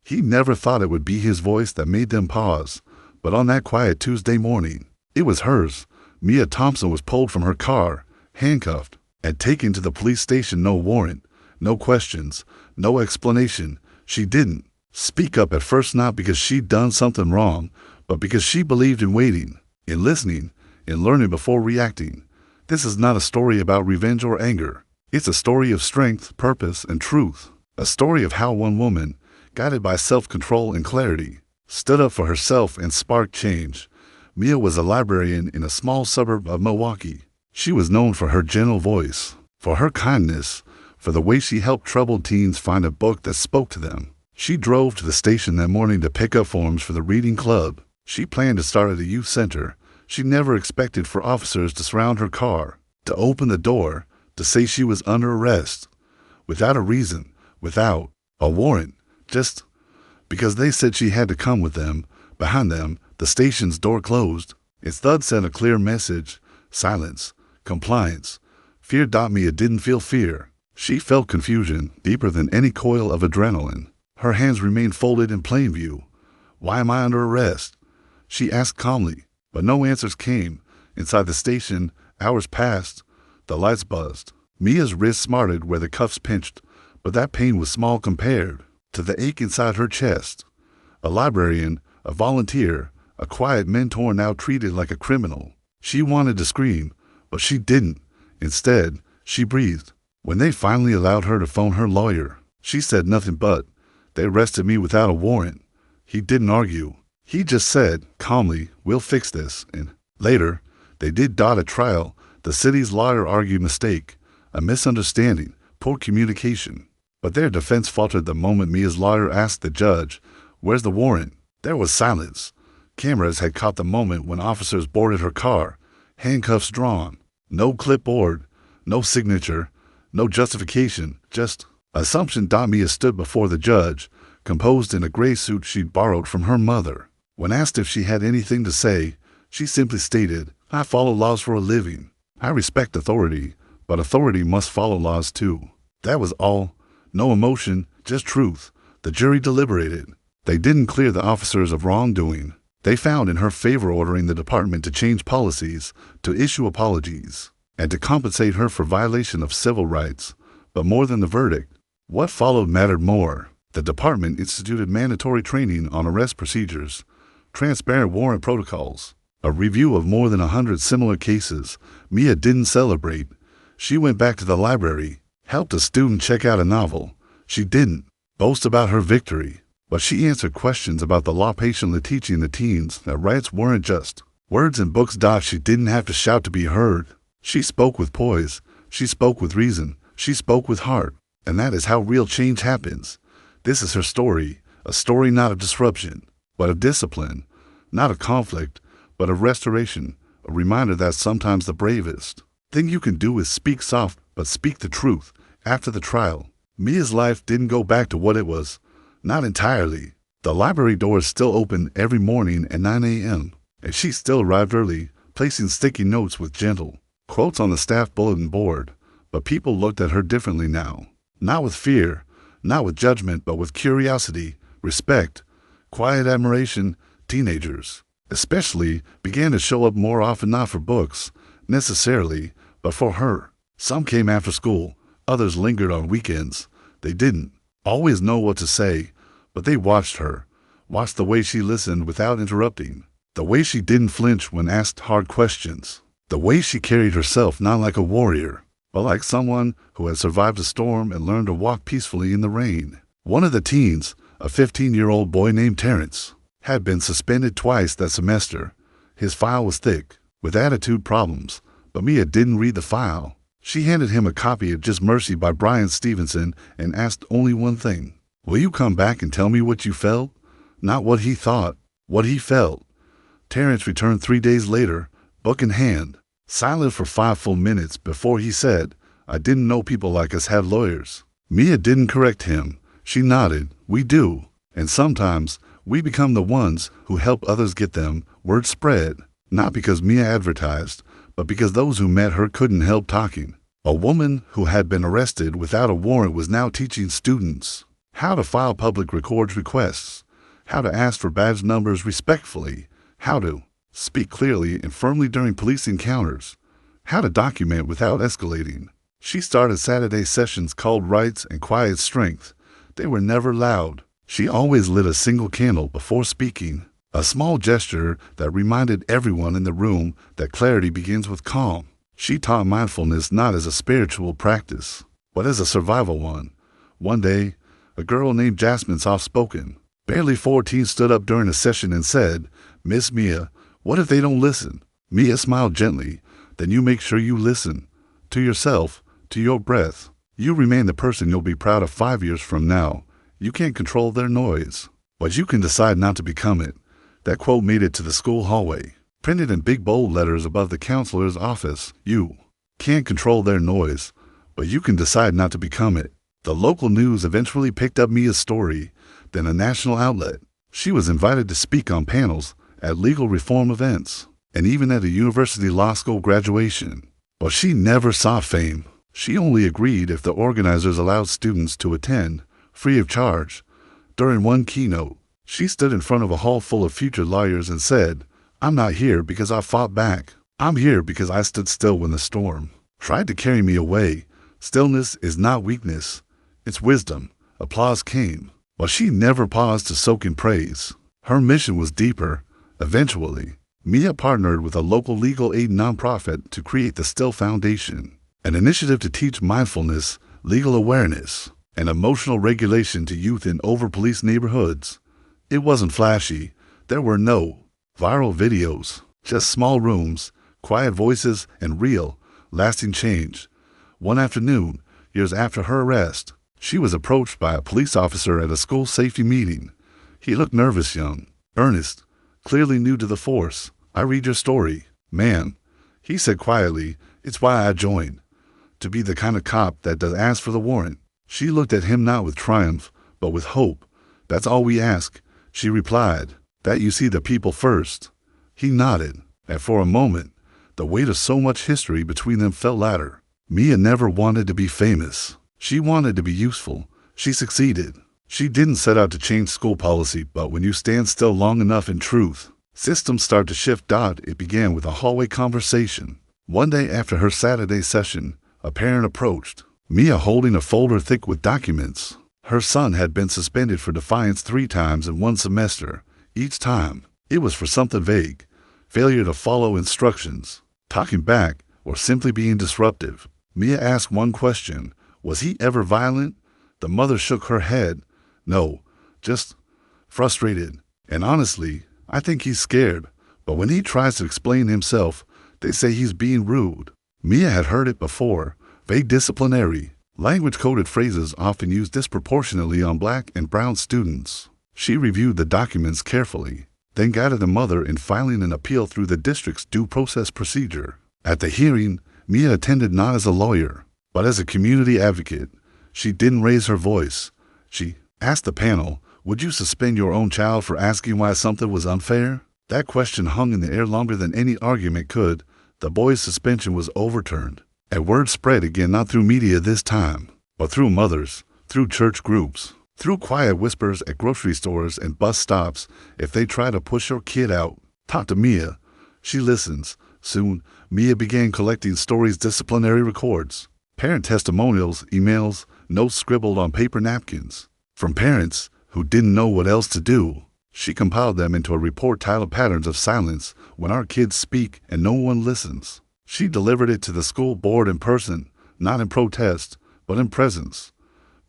He never thought it would be his voice that made them pause, but on that quiet Tuesday morning, it was hers. Mia Thompson was pulled from her car, handcuffed, and taken to the police station. No warrant, no questions, no explanation. She didn't speak up at first, not because she'd done something wrong, but because she believed in waiting, in listening, in learning before reacting. This is not a story about revenge or anger. It's a story of strength, purpose, and truth. A story of how one woman, guided by self-control and clarity, stood up for herself and sparked change. Mia was a librarian in a small suburb of Milwaukee. She was known for her gentle voice, for her kindness, for the way she helped troubled teens find a book that spoke to them. She drove to the station that morning to pick up forms for the reading club. She planned to start at a youth center. She never expected for officers to surround her car, to open the door, to say she was under arrest, without a reason, without a warrant, just because they said she had to come with them. Behind them, the station's door closed. Its thud sent a clear message: silence, compliance. Fear. Mia didn't feel fear. She felt confusion, deeper than any coil of adrenaline. Her hands remained folded in plain view. Why am I under arrest? She asked calmly, but no answers came. Inside the station, hours passed. The lights buzzed. Mia's wrist smarted where the cuffs pinched, but that pain was small compared to the ache inside her chest. A librarian, a volunteer, a quiet mentor, now treated like a criminal. She wanted to scream, but she didn't. Instead, she breathed. When they finally allowed her to phone her lawyer, she said nothing but, "They arrested me without a warrant." He didn't argue. He just said, calmly, "We'll fix this." And later, they did. At trial, the city's lawyer argued mistake, a misunderstanding, poor communication. But their defense faltered the moment Mia's lawyer asked the judge, "Where's the warrant?" There was silence. Cameras had caught the moment when officers boarded her car, handcuffs drawn. No clipboard, no signature, no justification, just assumption. Mia stood before the judge, composed in a gray suit she'd borrowed from her mother. When asked if she had anything to say, she simply stated, "I follow laws for a living. I respect authority, but authority must follow laws too." That was all. No emotion, just truth. The jury deliberated. They didn't clear the officers of wrongdoing. They found in her favor, ordering the department to change policies, to issue apologies, and to compensate her for violation of civil rights. But more than the verdict, what followed mattered more. The department instituted mandatory training on arrest procedures, transparent warrant protocols, a review of more than 100 similar cases. Mia didn't celebrate. She went back to the library, helped a student check out a novel. She didn't boast about her victory, but she answered questions about the law, patiently teaching the teens that rights weren't just words in books. She didn't have to shout to be heard. She spoke with poise. She spoke with reason. She spoke with heart. And that is how real change happens. This is her story, a story not of disruption, but of discipline, not of conflict, but of restoration, a reminder that sometimes the bravest thing you can do is speak soft, but speak the truth. After the trial, Mia's life didn't go back to what it was. Not entirely. The library doors still open every morning at 9 a.m., and she still arrived early, placing sticky notes with gentle quotes on the staff bulletin board. But people looked at her differently now. Not with fear, not with judgment, but with curiosity, respect, quiet admiration. Teenagers, especially, began to show up more often, not for books, necessarily, but for her. Some came after school, others lingered on weekends. They didn't always know what to say, but they watched her, watched the way she listened without interrupting, the way she didn't flinch when asked hard questions, the way she carried herself not like a warrior, but like someone who had survived a storm and learned to walk peacefully in the rain. One of the teens, a 15-year-old boy named Terrence, had been suspended twice that semester. His file was thick, with attitude problems, but Mia didn't read the file. She handed him a copy of Just Mercy by Brian Stevenson and asked only one thing: "Will you come back and tell me what you felt?" Not what he thought, what he felt. Terrence returned 3 days later, book in hand, silent for 5 full minutes before he said, "I didn't know people like us had lawyers." Mia didn't correct him. She nodded. "We do. And sometimes we become the ones who help others get them." Word spread, not because Mia advertised, but because those who met her couldn't help talking. A woman who had been arrested without a warrant was now teaching students how to file public records requests, how to ask for badge numbers respectfully, how to speak clearly and firmly during police encounters, how to document without escalating. She started Saturday sessions called Rights and Quiet Strength. They were never loud. She always lit a single candle before speaking, a small gesture that reminded everyone in the room that clarity begins with calm. She taught mindfulness not as a spiritual practice, but as a survival one. One day, a girl named Jasmine, soft-spoken, barely 14, stood up during a session and said, "Miss Mia, what if they don't listen?" Mia smiled gently. "Then you make sure you listen. To yourself, to your breath. You remain the person you'll be proud of 5 years from now. You can't control their noise, but you can decide not to become it." That quote made it to the school hallway, printed in big bold letters above the counselor's office. You can't control their noise, but you can decide not to become it. The local news eventually picked up Mia's story, then a national outlet. She was invited to speak on panels, at legal reform events, and even at a university law school graduation. But she never sought fame. She only agreed if the organizers allowed students to attend, free of charge. During one keynote, she stood in front of a hall full of future lawyers and said, "I'm not here because I fought back. I'm here because I stood still when the storm tried to carry me away. Stillness is not weakness, it's wisdom." Applause came, but she never paused to soak in praise. Her mission was deeper. Eventually, Mia partnered with a local legal aid nonprofit to create the Still Foundation, an initiative to teach mindfulness, legal awareness, and emotional regulation to youth in over-policed neighborhoods. It wasn't flashy. There were no viral videos, just small rooms, quiet voices, and real, lasting change. One afternoon, years after her arrest, she was approached by a police officer at a school safety meeting. He looked nervous, young, earnest, clearly new to the force. "I read your story, ma'am," he said quietly. "It's why I joined. To be the kind of cop that does ask for the warrant." She looked at him not with triumph, but with hope. "That's all we ask," she replied, "that you see the people first." He nodded, and for a moment, the weight of so much history between them fell lighter. Mia never wanted to be famous. She wanted to be useful. She succeeded. She didn't set out to change school policy, but when you stand still long enough in truth, systems start to shift. It began with a hallway conversation. One day after her Saturday session, a parent approached, Mia holding a folder thick with documents. Her son had been suspended for defiance 3 times in one semester. Each time, it was for something vague: failure to follow instructions, talking back, or simply being disruptive. Mia asked one question: was he ever violent? The mother shook her head. "No, just frustrated. And honestly, I think he's scared. But when he tries to explain himself, they say he's being rude." Mia had heard it before. Vague disciplinary, language-coded phrases often used disproportionately on Black and brown students. She reviewed the documents carefully, then guided the mother in filing an appeal through the district's due process procedure. At the hearing, Mia attended not as a lawyer, but as a community advocate. She didn't raise her voice. She asked the panel, "Would you suspend your own child for asking why something was unfair?" That question hung in the air longer than any argument could. The boy's suspension was overturned, and word spread again, not through media this time, but through mothers, through church groups, through quiet whispers at grocery stores and bus stops. If they try to push your kid out, talk to Mia. She listens. Soon, Mia began collecting stories, disciplinary records, parent testimonials, emails, notes scribbled on paper napkins, from parents who didn't know what else to do. She compiled them into a report titled "Patterns of Silence: When Our Kids Speak and No One Listens." She delivered it to the school board in person, not in protest, but in presence.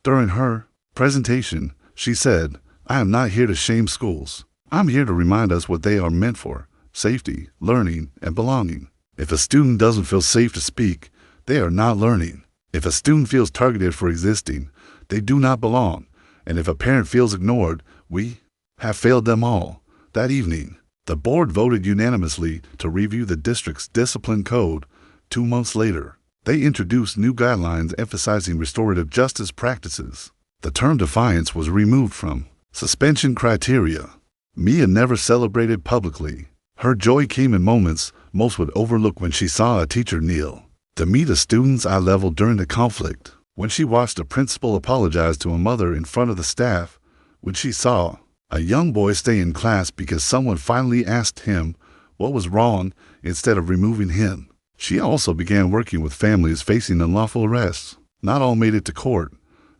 During her presentation, she said, "I am not here to shame schools. I'm here to remind us what they are meant for: safety, learning, and belonging. If a student doesn't feel safe to speak, they are not learning. If a student feels targeted for existing, they do not belong. And if a parent feels ignored, we have failed them all." That evening, the board voted unanimously to review the district's discipline code. 2 months later, they introduced new guidelines emphasizing restorative justice practices. The term defiance was removed from suspension criteria. Mia never celebrated publicly. Her joy came in moments most would overlook: when she saw a teacher kneel to meet a student's eye level during the conflict, When she watched a principal apologize to a mother in front of the staff, when she saw a young boy stay in class because someone finally asked him what was wrong instead of removing him. She also began working with families facing unlawful arrests. Not all made it to court.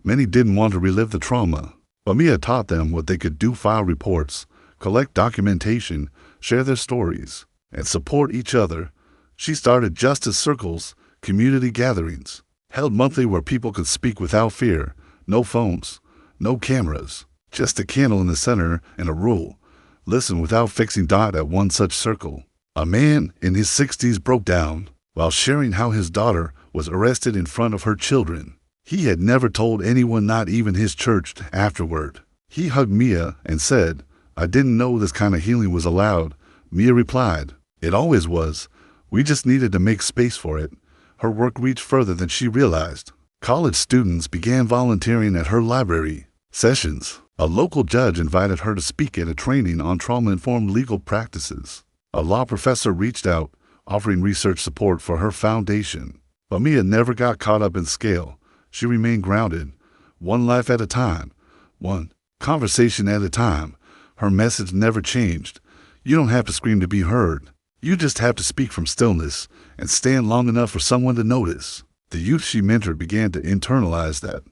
Many didn't want to relive the trauma. But Mia taught them what they could do: file reports, collect documentation, share their stories, and support each other. She started justice circles, community gatherings, held monthly where people could speak without fear. No phones, no cameras, just a candle in the center and a rule: listen without fixing. At one such circle, a man in his 60s broke down while sharing how his daughter was arrested in front of her children. He had never told anyone, not even his church. Afterward, he hugged Mia and said, "I didn't know this kind of healing was allowed." Mia replied, "It always was. We just needed to make space for it." Her work reached further than she realized. College students began volunteering at her library sessions. A local judge invited her to speak at a training on trauma-informed legal practices. A law professor reached out, offering research support for her foundation. But Mia never got caught up in scale. She remained grounded, one life at a time, one conversation at a time. Her message never changed. You don't have to scream to be heard. You just have to speak from stillness and stand long enough for someone to notice. The youth she mentored began to internalize that.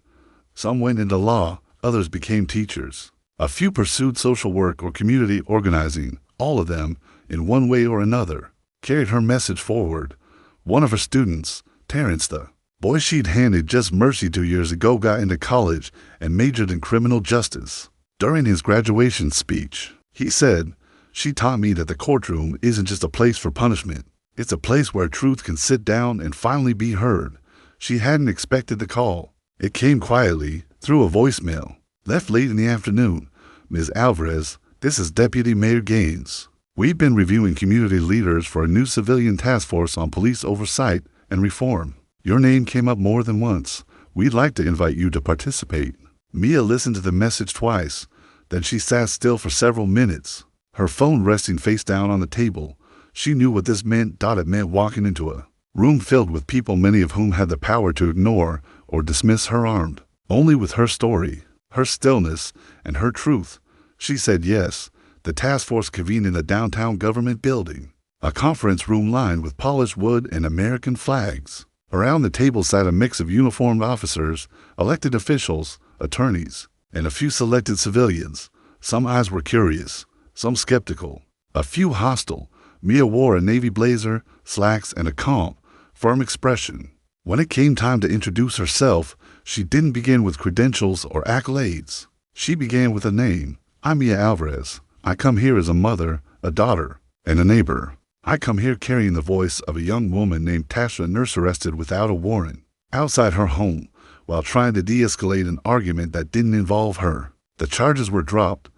Some went into law, others became teachers. A few pursued social work or community organizing. All of them, in one way or another, carried her message forward. One of her students, Terrence, the boy she'd handed just mercy 2 years ago, got into college and majored in criminal justice. During his graduation speech, he said, "She taught me that the courtroom isn't just a place for punishment. It's a place where truth can sit down and finally be heard." She hadn't expected the call. It came quietly, through a voicemail. "Left late in the afternoon. Ms. Alvarez, this is Deputy Mayor Gaines. We've been reviewing community leaders for a new civilian task force on police oversight and reform. Your name came up more than once. We'd like to invite you to participate." Mia listened to the message twice. Then she sat still for several minutes, her phone resting face down on the table. She knew what this meant. It meant walking into a room filled with people, many of whom had the power to ignore or dismiss her, armed only with her story, her stillness, and her truth. She said yes. The task force convened in the downtown government building, a conference room lined with polished wood and American flags. Around the table sat a mix of uniformed officers, elected officials, attorneys, and a few selected civilians. Some eyes were curious, some skeptical, a few hostile. Mia wore a navy blazer, slacks, and a calm, firm expression. When it came time to introduce herself, she didn't begin with credentials or accolades. She began with a name. "I'm Mia Alvarez. I come here as a mother, a daughter, and a neighbor. I come here carrying the voice of a young woman named Tasha, nurse arrested without a warrant, outside her home, while trying to de-escalate an argument that didn't involve her. The charges were dropped,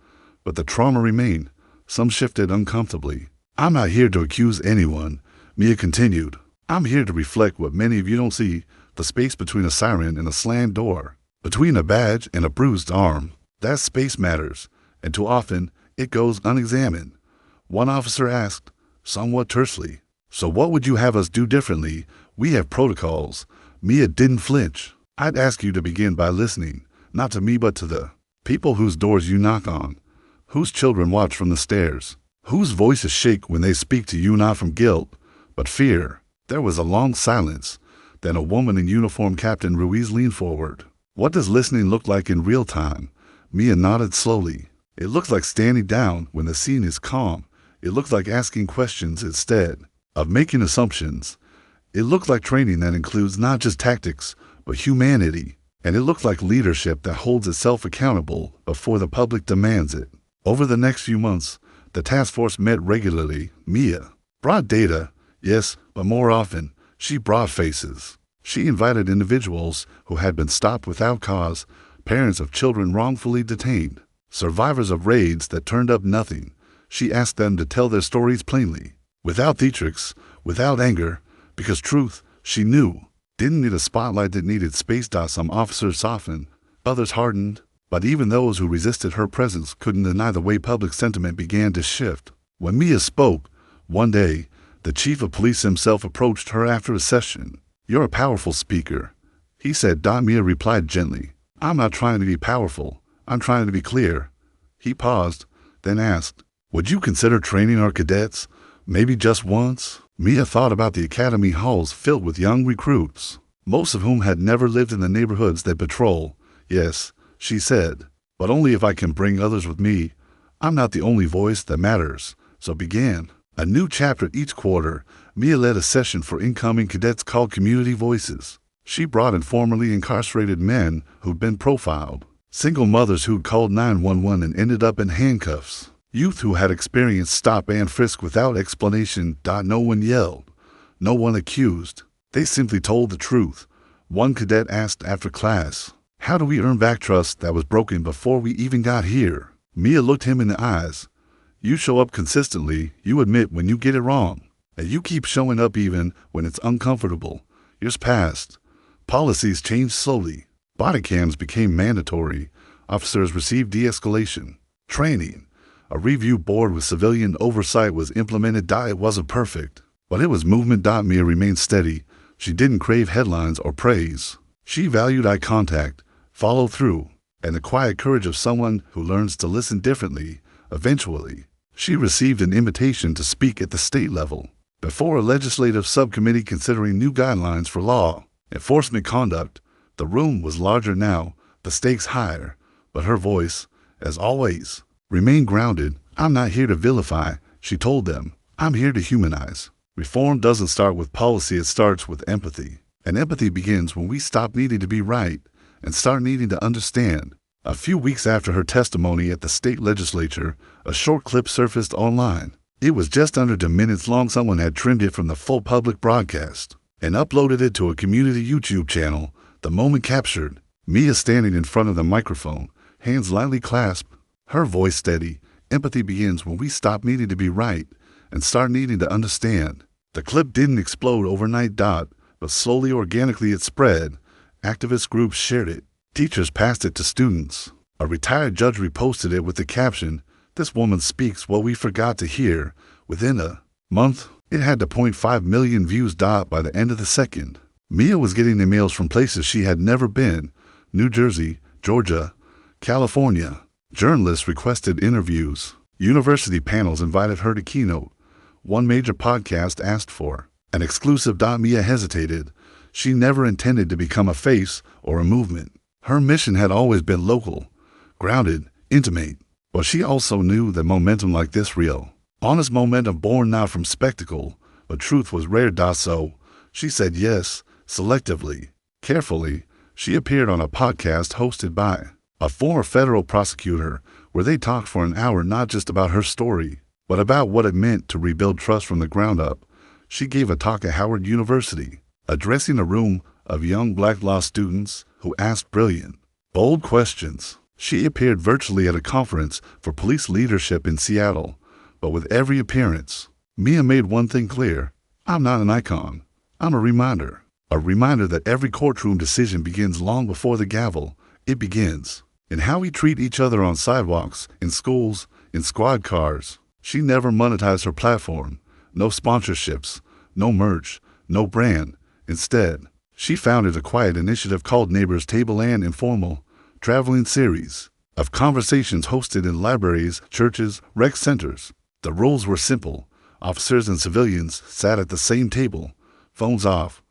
but the trauma remained. Some shifted uncomfortably. I'm not here to accuse anyone," Mia continued. "I'm here to reflect what many of you don't see, the space between a siren and a slammed door, between a badge and a bruised arm. That space matters, and too often it goes unexamined." One officer asked, somewhat tersely, "So what would you have us do differently? We have protocols." Mia didn't flinch. "I'd ask you to begin by listening, not to me but to the people whose doors you knock on, whose children watch from the stairs, whose voices shake when they speak to you, not from guilt, but fear." There was a long silence. Then a woman in uniform, Captain Ruiz, leaned forward. "What does listening look like in real time?" Mia nodded slowly. "It looks like standing down when the scene is calm. It looks like asking questions instead of making assumptions. It looks like training that includes not just tactics, but humanity. And it looks like leadership that holds itself accountable before the public demands it." Over the next few months, the task force met regularly. Mia brought data, yes, but more often, she brought faces. She invited individuals who had been stopped without cause, parents of children wrongfully detained, survivors of raids that turned up nothing. She asked them to tell their stories plainly, without theatrics, without anger, because truth, she knew, didn't need a spotlight, that needed space. Some officers softened, others hardened, but even those who resisted her presence couldn't deny the way public sentiment began to shift. When Mia spoke, one day, the chief of police himself approached her after a session. "You're a powerful speaker, he said. Mia replied gently, I'm not trying to be powerful. I'm trying to be clear. He paused, then asked, would you consider training our cadets? Maybe just once? Mia thought about the academy halls filled with young recruits, most of whom had never lived in the neighborhoods they patrol. Yes, she said, but only if I can bring others with me. I'm not the only voice that matters. So began a new chapter each quarter. Mia led a session for incoming cadets called Community Voices. She brought in formerly incarcerated men who'd been profiled, single mothers who'd called 911 and ended up in handcuffs, youth who had experienced stop and frisk without explanation. No one yelled, no one accused. They simply told the truth. One cadet asked after class, how do we earn back trust that was broken before we even got here? Mia looked him in the eyes. You show up consistently, you admit when you get it wrong, and you keep showing up even when it's uncomfortable. Years passed. Policies changed slowly. Body cams became mandatory. Officers received de-escalation training. A review board with civilian oversight was implemented. It wasn't perfect, but it was movement. Mia remained steady. She didn't crave headlines or praise. She valued eye contact, follow through, and the quiet courage of someone who learns to listen differently. Eventually, she received an invitation to speak at the state level before a legislative subcommittee considering new guidelines for law enforcement conduct. The room was larger now, the stakes higher, but her voice, as always, remained grounded. I'm not here to vilify, she told them. I'm here to humanize. Reform doesn't start with policy, it starts with empathy. And empathy begins when we stop needing to be right and start needing to understand. A few weeks after her testimony at the state legislature, a short clip surfaced online. It was just under 2 minutes long. Someone had trimmed it from the full public broadcast and uploaded it to a community YouTube channel. The moment captured, Mia standing in front of the microphone, hands lightly clasped, her voice steady. Empathy begins when we stop needing to be right and start needing to understand. The clip didn't explode overnight. But slowly, organically it spread. Activist groups shared it. Teachers passed it to students. A retired judge reposted it with the caption, "This woman speaks what we forgot to hear." Within a month, it had 2.5 million views. By the end of the second, Mia was getting emails from places she had never been: New Jersey, Georgia, California. Journalists requested interviews. University panels invited her to keynote. One major podcast asked for an exclusive. Mia hesitated. She never intended to become a face or a movement. Her mission had always been local, grounded, intimate. But she also knew that momentum like this, real, honest momentum born not from spectacle, but truth, was rare. So she said yes, selectively, carefully. She appeared on a podcast hosted by a former federal prosecutor, where they talked for an hour not just about her story, but about what it meant to rebuild trust from the ground up. She gave a talk at Howard University, addressing a room of young Black law students who asked brilliant, bold questions. She appeared virtually at a conference for police leadership in Seattle, but with every appearance, Mia made one thing clear: I'm not an icon. I'm a reminder that every courtroom decision begins long before the gavel. It begins in how we treat each other on sidewalks, in schools, in squad cars. She never monetized her platform. No sponsorships, no merch, no brand. Instead, she founded a quiet initiative called Neighbors Table, an informal, traveling series of conversations hosted in libraries, churches, rec centers. The rules were simple. Officers and civilians sat at the same table, phones off,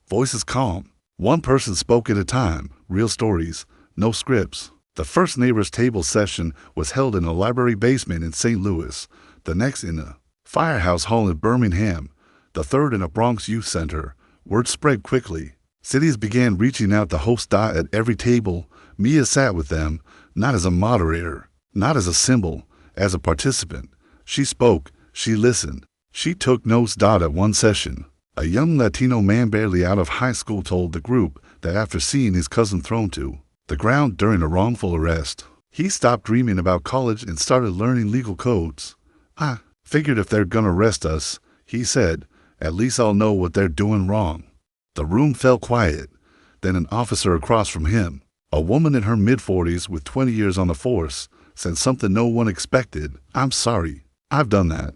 voices calm. One person spoke at a time, real stories, no scripts. The first Neighbors Table session was held in a library basement in St. Louis, the next in a firehouse hall in Birmingham, the third in a Bronx youth center. Word spread quickly. Cities began reaching out to host. At every table, Mia sat with them, not as a moderator, not as a symbol, as a participant. She spoke, she listened, she took notes. At one session, a young Latino man barely out of high school told the group that after seeing his cousin thrown to the ground during a wrongful arrest, he stopped dreaming about college and started learning legal codes. "I figured if they're gonna arrest us," he said, "at least I'll know what they're doing wrong." The room fell quiet. Then an officer across from him, a woman in her mid-40s with 20 years on the force, said something no one expected. "I'm sorry. I've done that.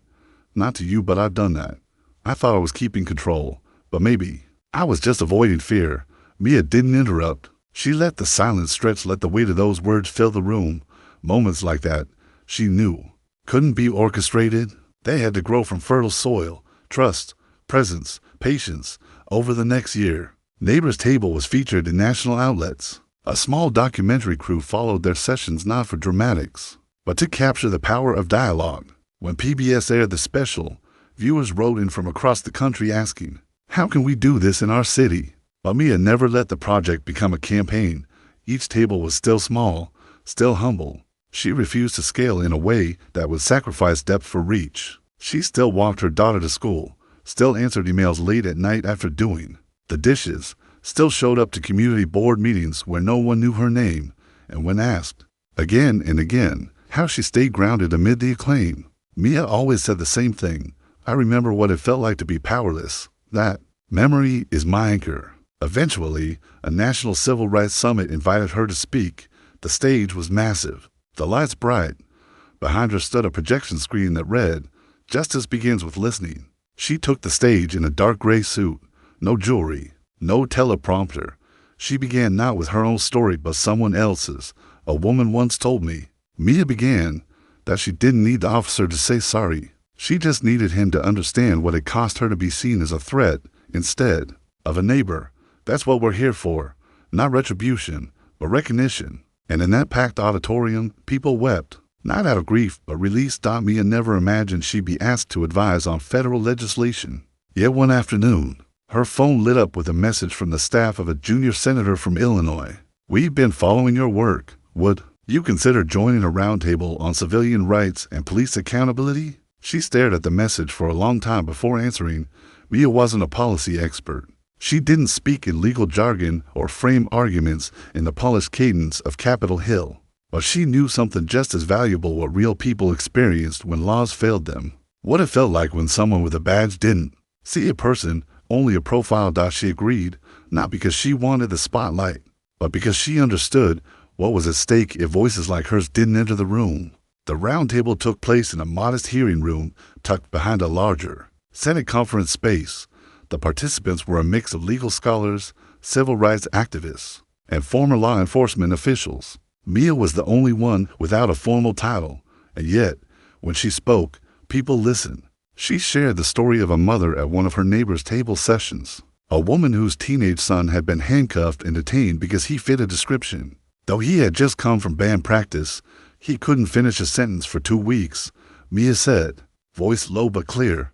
Not to you, but I've done that. I thought I was keeping control, but maybe I was just avoiding fear. Mia didn't interrupt. She let the silence stretch, let the weight of those words fill the room. Moments like that, she knew, couldn't be orchestrated. They had to grow from fertile soil, trust, presence, patience, over the next year. Neighbor's Table was featured in national outlets. A small documentary crew followed their sessions not for dramatics, but to capture the power of dialogue. When PBS aired the special, viewers wrote in from across the country asking, "How can we do this in our city?" But Mia never let the project become a campaign. Each table was still small, still humble. She refused to scale in a way that would sacrifice depth for reach. She still walked her daughter to school, still answered emails late at night after doing the dishes, still showed up to community board meetings where no one knew her name, and when asked, again and again, how she stayed grounded amid the acclaim, Mia always said the same thing: "I remember what it felt like to be powerless. That memory is my anchor." Eventually, a national civil rights summit invited her to speak. The stage was massive, the lights bright. Behind her stood a projection screen that read, "Justice begins with listening." She took the stage in a dark gray suit, no jewelry, no teleprompter. She began not with her own story but someone else's. "A woman once told me," Mia began, "that she didn't need the officer to say sorry. She just needed him to understand what it cost her to be seen as a threat instead of a neighbor. That's what we're here for, not retribution, but recognition." And in that packed auditorium, people wept, not out of grief, but release. Mia never imagined she'd be asked to advise on federal legislation. Yet one afternoon, her phone lit up with a message from the staff of a junior senator from Illinois. "We've been following your work. Would you consider joining a roundtable on civilian rights and police accountability?" She stared at the message for a long time before answering. Mia wasn't a policy expert. She didn't speak in legal jargon or frame arguments in the polished cadence of Capitol Hill. But she knew something just as valuable: what real people experienced when laws failed them. What it felt like when someone with a badge didn't see a person, only a profile. She agreed, not because she wanted the spotlight, but because she understood what was at stake if voices like hers didn't enter the room. The roundtable took place in a modest hearing room tucked behind a larger Senate conference space. The participants were a mix of legal scholars, civil rights activists, and former law enforcement officials. Mia was the only one without a formal title, and yet, when she spoke, people listened. She shared the story of a mother at one of her neighbor's table sessions, a woman whose teenage son had been handcuffed and detained because he fit a description. Though he had just come from band practice, he couldn't finish a sentence for 2 weeks. Mia said, voice low but clear,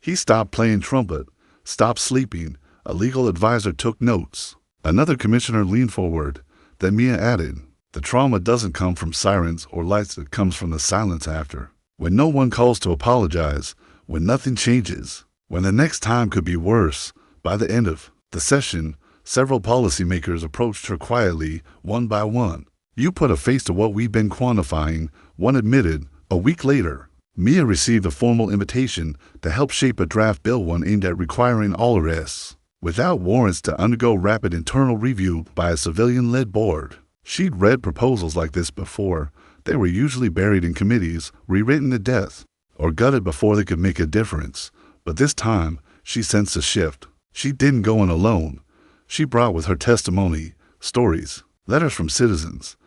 "He stopped playing trumpet, stopped sleeping." A legal advisor took notes. Another commissioner leaned forward. Then Mia added, "The trauma doesn't come from sirens or lights, it comes from the silence after. When no one calls to apologize, when nothing changes, when the next time could be worse." By the end of the session, several policymakers approached her quietly, one by one. "You put a face to what we've been quantifying," one admitted. A week later, Mia received a formal invitation to help shape a draft bill, one aimed at requiring all arrests, without warrants, to undergo rapid internal review by a civilian-led board. She'd read proposals like this before. They were usually buried in committees, rewritten to death, or gutted before they could make a difference. But this time, she sensed a shift. She didn't go in alone. She brought with her testimony, stories, letters from citizens,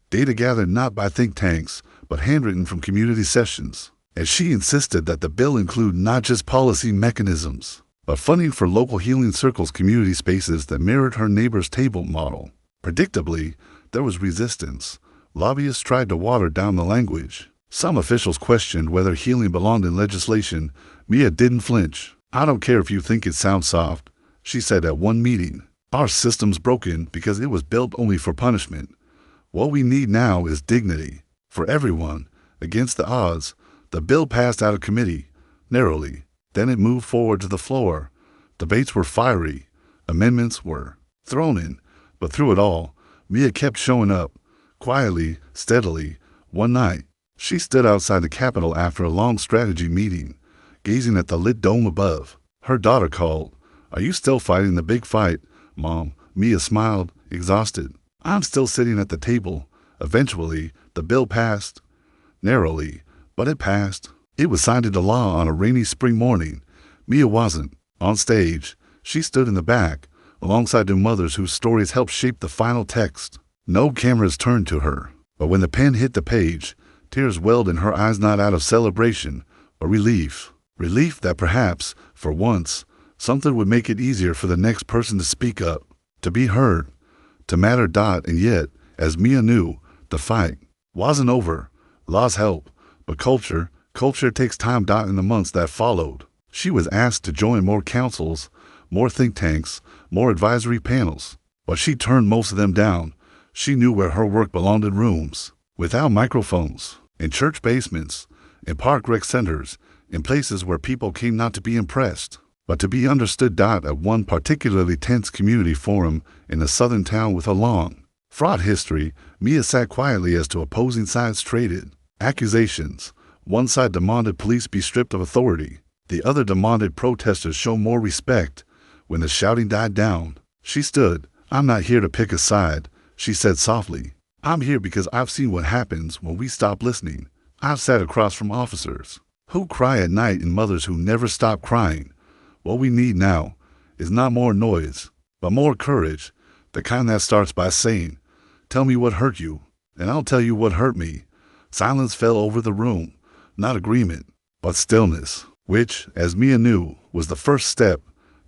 data gathered not by think tanks, but handwritten from community sessions. And she insisted that the bill include not just policy mechanisms, but funding for local healing circles, community spaces that mirrored her neighbor's table model. Predictably, there was resistance. Lobbyists tried to water down the language. Some officials questioned whether healing belonged in legislation. Mia didn't flinch. "I don't care if you think it sounds soft," she said at one meeting. "Our system's broken because it was built only for punishment. What we need now is dignity for everyone." Against the odds, the bill passed out of committee, narrowly. Then it moved forward to the floor. Debates were fiery. Amendments were thrown in. But through it all, Mia kept showing up, quietly, steadily. One night, she stood outside the Capitol after a long strategy meeting, gazing at the lit dome above. Her daughter called. "Are you still fighting the big fight, Mom?" Mia smiled, exhausted. "I'm still sitting at the table." Eventually, the bill passed. Narrowly, but it passed. It was signed into law on a rainy spring morning. Mia wasn't on stage. She stood in the back, alongside their mothers whose stories helped shape the final text. No cameras turned to her, but when the pen hit the page, tears welled in her eyes, not out of celebration, but relief. Relief that perhaps, for once, something would make it easier for the next person to speak up, to be heard, to matter. And yet, as Mia knew, the fight wasn't over. Laws help, but culture takes time. In the months that followed, she was asked to join more councils, more think tanks, more advisory panels, but she turned most of them down. She knew where her work belonged, in rooms without microphones, in church basements, in park rec centers, in places where people came not to be impressed, but to be understood. At one particularly tense community forum in a southern town with a long, fraught history, Mia sat quietly as two opposing sides traded accusations. One side demanded police be stripped of authority. The other demanded protesters show more respect. When the shouting died down, she stood. "I'm not here to pick a side," she said softly. "I'm here because I've seen what happens when we stop listening. I've sat across from officers who cry at night and mothers who never stop crying. What we need now is not more noise, but more courage, the kind that starts by saying, 'Tell me what hurt you, and I'll tell you what hurt me.'" Silence fell over the room, not agreement, but stillness, which, as Mia knew, was the first step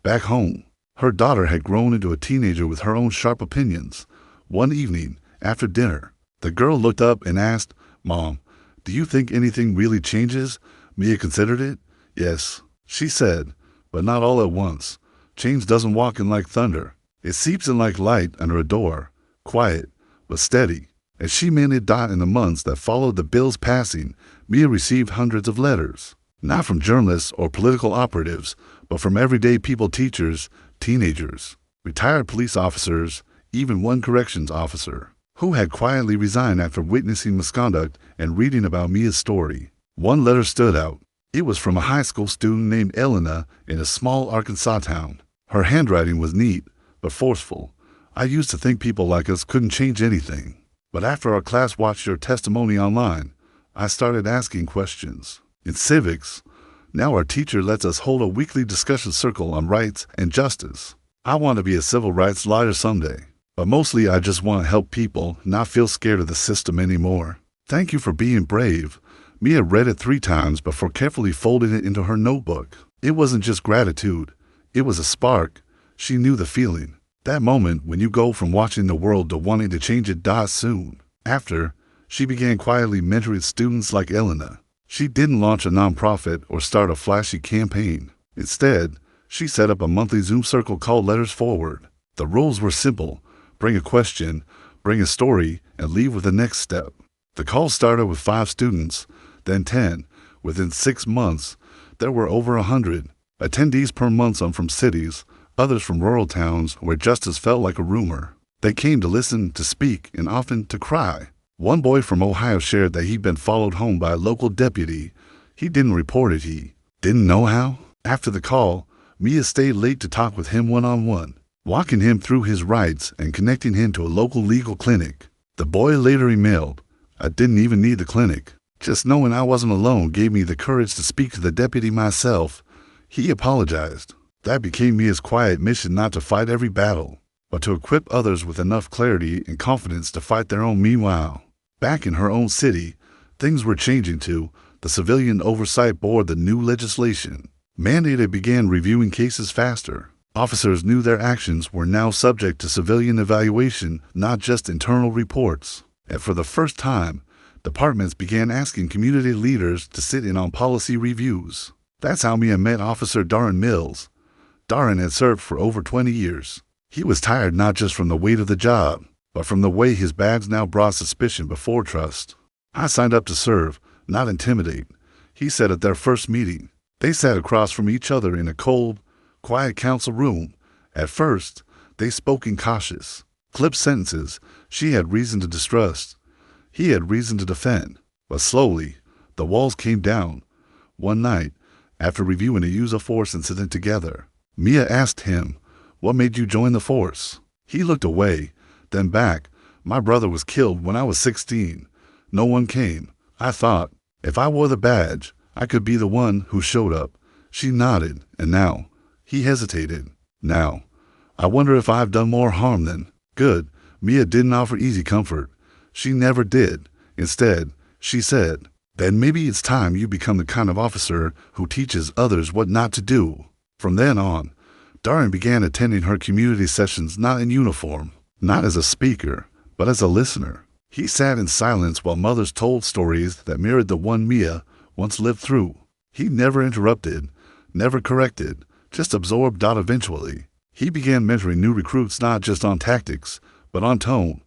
back home. Her daughter had grown into a teenager with her own sharp opinions. One evening, after dinner, the girl looked up and asked, "Mom, do you think anything really changes?" Mia considered it. "Yes," she said, "but not all at once. Change doesn't walk in like thunder. It seeps in like light under a door, quiet, but steady." As she mended. In the months that followed the bill's passing, Mia received hundreds of letters, not from journalists or political operatives, but from everyday people, teachers, teenagers, retired police officers, even one corrections officer, who had quietly resigned after witnessing misconduct and reading about Mia's story. One letter stood out. It was from a high school student named Elena in a small Arkansas town. Her handwriting was neat, but forceful. "I used to think people like us couldn't change anything. But after our class watched your testimony online, I started asking questions. In civics, now our teacher lets us hold a weekly discussion circle on rights and justice. I want to be a civil rights lawyer someday, but mostly I just want to help people not feel scared of the system anymore. Thank you for being brave." Mia read it 3 times before carefully folding it into her notebook. It wasn't just gratitude. It was a spark. She knew the feeling. That moment when you go from watching the world to wanting to change it. Soon after, she began quietly mentoring students like Elena. She didn't launch a nonprofit or start a flashy campaign. Instead, she set up a monthly Zoom circle called Letters Forward. The rules were simple. Bring a question, bring a story, and leave with the next step. The call started with 5 students, then 10. Within 6 months, there were over 100 attendees per month, some from cities, others from rural towns where justice felt like a rumor. They came to listen, to speak, and often to cry. One boy from Ohio shared that he'd been followed home by a local deputy. He didn't report it. He didn't know how. After the call, Mia stayed late to talk with him one-on-one, walking him through his rights and connecting him to a local legal clinic. The boy later emailed, "I didn't even need the clinic. Just knowing I wasn't alone gave me the courage to speak to the deputy myself." He apologized. That became Mia's quiet mission, not to fight every battle, but to equip others with enough clarity and confidence to fight their own. Meanwhile, back in her own city, things were changing too. The Civilian Oversight Board, the new legislation mandated, began reviewing cases faster. Officers knew their actions were now subject to civilian evaluation, not just internal reports. And for the first time, departments began asking community leaders to sit in on policy reviews. That's how Mia met Officer Darren Mills. Darren had served for over 20 years. He was tired not just from the weight of the job, but from the way his badge now brought suspicion before trust. "I signed up to serve, not intimidate," he said at their first meeting. They sat across from each other in a cold, quiet council room. At first, they spoke in cautious, clipped sentences. She had reason to distrust. He had reason to defend. But slowly, the walls came down. One night, after reviewing a use of force incident together, Mia asked him, "What made you join the force?" He looked away, then back. "My brother was killed when I was 16. No one came. I thought, if I wore the badge, I could be the one who showed up." She nodded, and now, he hesitated. "Now, I wonder if I've done more harm than good. Mia didn't offer easy comfort. She never did. Instead, she said, then maybe it's time you become the kind of officer who teaches others what not to do. From then on, Darren began attending her community sessions not in uniform, not as a speaker, but as a listener. He sat in silence while mothers told stories that mirrored the one Mia once lived through. He never interrupted, never corrected, just absorbed. Eventually, he began mentoring new recruits not just on tactics, but on tone.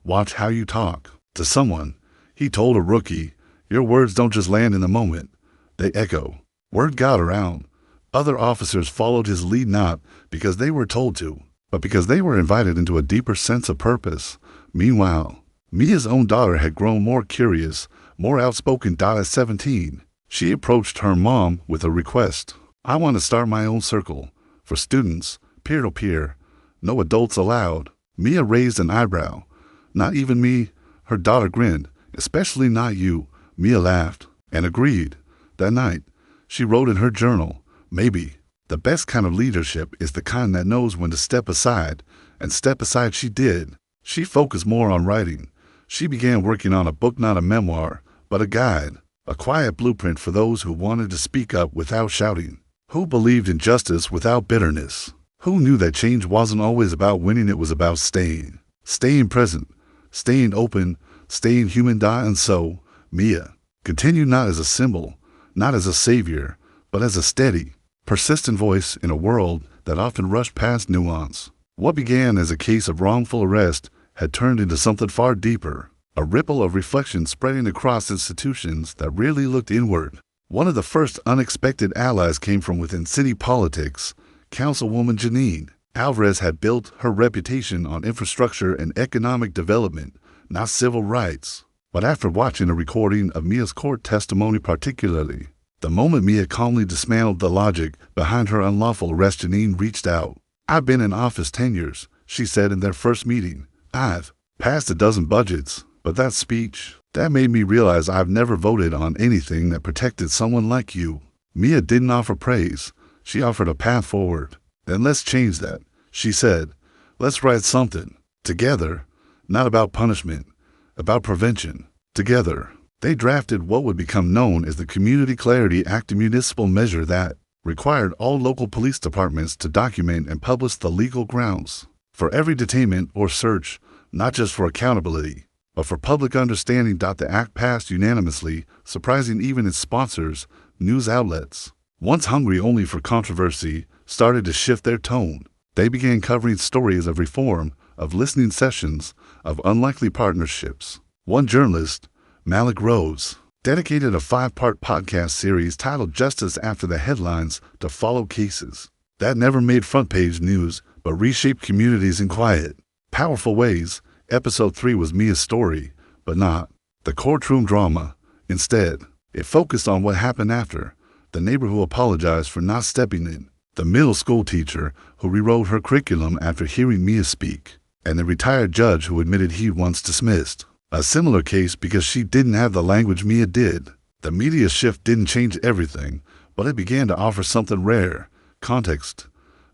Watch how you talk to someone. He told a rookie, your words don't just land in the moment, they echo. Word got around. Other officers followed his lead not because they were told to, but because they were invited into a deeper sense of purpose. Meanwhile, Mia's own daughter had grown more curious, more outspoken. At 17, she approached her mom with a request. I want to start my own circle, for students, peer-to-peer, no adults allowed. Mia raised an eyebrow. Not even me, her daughter grinned. Especially not you. Mia laughed and agreed. That night, she wrote in her journal, maybe the best kind of leadership is the kind that knows when to step aside, and step aside she did. She focused more on writing. She began working on a book, not a memoir, but a guide, a quiet blueprint for those who wanted to speak up without shouting, who believed in justice without bitterness, who knew that change wasn't always about winning, it was about staying present, staying open, staying human. And so, Mia continued not as a symbol, not as a savior, but as a steady, persistent voice in a world that often rushed past nuance. What began as a case of wrongful arrest had turned into something far deeper, a ripple of reflection spreading across institutions that rarely looked inward. One of the first unexpected allies came from within city politics. Councilwoman Janine Alvarez had built her reputation on infrastructure and economic development, not civil rights. But after watching a recording of Mia's court testimony, particularly the moment Mia calmly dismantled the logic behind her unlawful arrest, Janine reached out. I've been in office 10 years, she said in their first meeting. I've passed a dozen budgets, but that speech, that made me realize I've never voted on anything that protected someone like you. Mia didn't offer praise. She offered a path forward. Then let's change that, she said. Let's write something together, not about punishment, about prevention. Together, they drafted what would become known as the Community Clarity Act, a municipal measure that required all local police departments to document and publish the legal grounds for every detainment or search, not just for accountability, but for public understanding. The act passed unanimously, surprising even its sponsors. News outlets, once hungry only for controversy, started to shift their tone. They began covering stories of reform, of listening sessions, of unlikely partnerships. One journalist, Malik Rose, dedicated a 5-part podcast series titled Justice After the Headlines to follow cases that never made front-page news but reshaped communities in quiet, powerful ways. Episode 3 was Mia's story, but not the courtroom drama. Instead, it focused on what happened after: the neighbor who apologized for not stepping in, the middle school teacher who rewrote her curriculum after hearing Mia speak, and the retired judge who admitted he'd once dismissed a similar case because she didn't have the language Mia did. The media shift didn't change everything, but it began to offer something rare: context.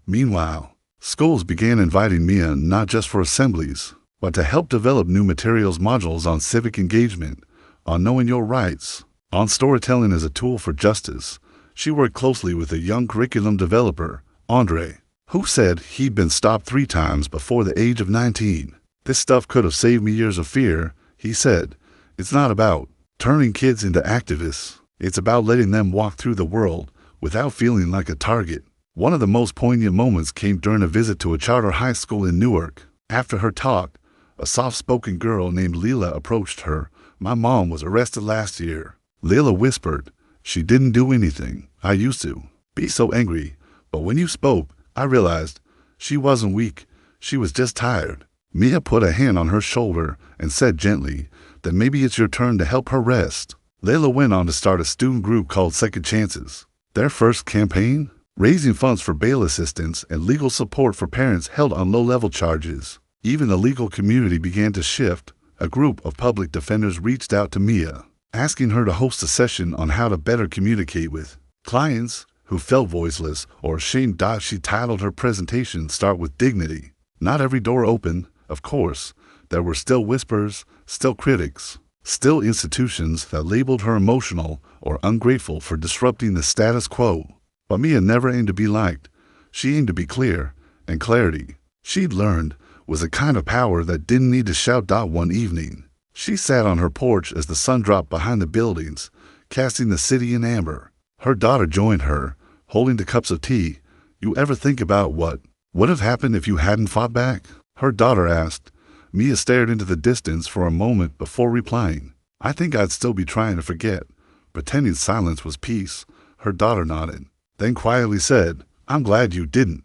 Meanwhile, schools began inviting Mia not just for assemblies, but to help develop new materials, modules on civic engagement, on knowing your rights, on storytelling as a tool for justice. She worked closely with a young curriculum developer, Andre, who said he'd been stopped 3 times before the age of 19. This stuff could have saved me years of fear, he said. It's not about turning kids into activists. It's about letting them walk through the world without feeling like a target. One of the most poignant moments came during a visit to a charter high school in Newark. After her talk, a soft-spoken girl named Leela approached her. My mom was arrested last year, Leela whispered. She didn't do anything. I used to be so angry, but when you spoke, I realized she wasn't weak. She was just tired. Mia put a hand on her shoulder and said gently, then maybe it's your turn to help her rest. Leila went on to start a student group called Second Chances. Their first campaign? Raising funds for bail assistance and legal support for parents held on low-level charges. Even the legal community began to shift. A group of public defenders reached out to Mia, asking her to host a session on how to better communicate with clients who felt voiceless or ashamed. She titled her presentation, "Start with Dignity." Not every door opened, of course. There were still whispers, still critics, still institutions that labeled her emotional or ungrateful for disrupting the status quo. But Mia never aimed to be liked. She aimed to be clear, and clarity, she'd learned, was a kind of power that didn't need to shout. One evening, she sat on her porch as the sun dropped behind the buildings, casting the city in amber. Her daughter joined her, holding the cups of tea. "You ever think about what would have happened if you hadn't fought back?" her daughter asked. Mia stared into the distance for a moment before replying. "I think I'd still be trying to forget, pretending silence was peace." Her daughter nodded, then quietly said, "I'm glad you didn't."